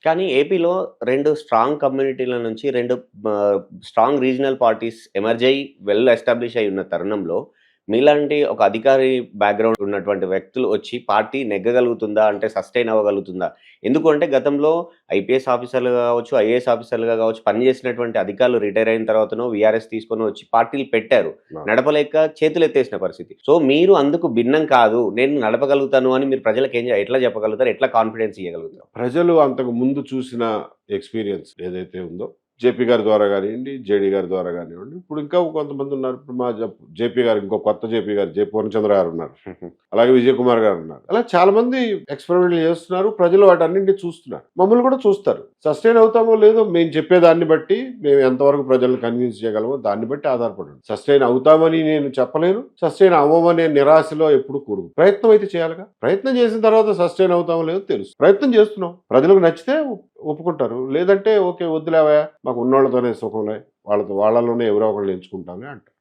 కానీ ఏపీలో 2 స్ట్రాంగ్ కమ్యూనిటీల నుంచి 2 స్ట్రాంగ్ రీజనల్ పార్టీస్ ఎమర్జ్ అయ్యి వెల్ ఎస్టాబ్లిష్ అయ్యి ఉన్న తరుణంలో, మీలాంటి ఒక అధికారి బ్యాక్‌గ్రౌండ్ ఉన్నటువంటి వ్యక్తులు వచ్చి పార్టీ నెగ్గగలుగుతుందా? అంటే సస్టైన్ అవ్వగలుగుతుందా? ఎందుకు అంటే గతంలో ఐపీఎస్ ఆఫీసర్‌లుగా కావచ్చు, ఐఏఎస్ ఆఫీసర్‌లుగా కావచ్చు, పనిచేసినటువంటి అధికారులు రిటైర్ అయిన తర్వాతనో, వీఆర్ఎస్ తీసుకొని వచ్చి పార్టీలు పెట్టారు. అవును. నడపలేక చేతులెత్తేసిన పరిస్థితి. సో, మీరు అందుకు భిన్నం కాదు. నేను నడపగలుగుతాను అని మీరు ప్రజలకి ఎట్లా చెప్పగలుగుతారు? ఎట్లా కాన్ఫిడెన్స్ ఇయ్యగలుగుతారు? ప్రజలు అంతకు ముందు చూసిన ఎక్స్‌పీరియన్స్ ఏదైతే ఉందో, జేపీ గారి ద్వారా గానియండి, జేడీ గారి ద్వారా గానివ్వండి, ఇప్పుడు ఇంకా కొంతమంది ఉన్నారు. ఇప్పుడు మా జేపీ గారు, ఇంకో కొత్త జేపీ గారు, పూర్ణచంద్ర గారు ఉన్నారు. అలాగే విజయ్ కుమార్ గారు ఉన్నారు. అలా చాలా మంది ఎక్స్‌పెరిమెంట్‌లు చేస్తున్నారు. ప్రజలు వాటన్నింటిని చూస్తున్నారు. మమ్మల్ని కూడా చూస్తారు. సస్టైన్ అవుతామో లేదో మేము చెప్పేదాన్ని బట్టి, మేము ఎంతవరకు ప్రజలను కన్విన్స్ చేయగలమో దాన్ని బట్టి ఆధారపడి ఉంటుంది. సస్టైన్ అవుతామని నేను చెప్పలేను. సస్టైన్ అవ్వమనే నిరాశలో ఎప్పుడు ప్రయత్నం అయితే చేయాలిగా. ప్రయత్నం చేసిన తర్వాత సస్టైన్ అవుతామో లేదో తెలుసు. ప్రయత్నం చేస్తున్నాం. ప్రజలకు నచ్చితే ఒప్పుకుంటారు. లేదంటే ఓకే వద్దులేవయ్యా మాకు ఉన్నోళ్ళతోనే సుఖంలే. వాళ్ళలోనే ఎవరో ఒకళ్ళు ఎంచుకుంటాంలే అంటారు.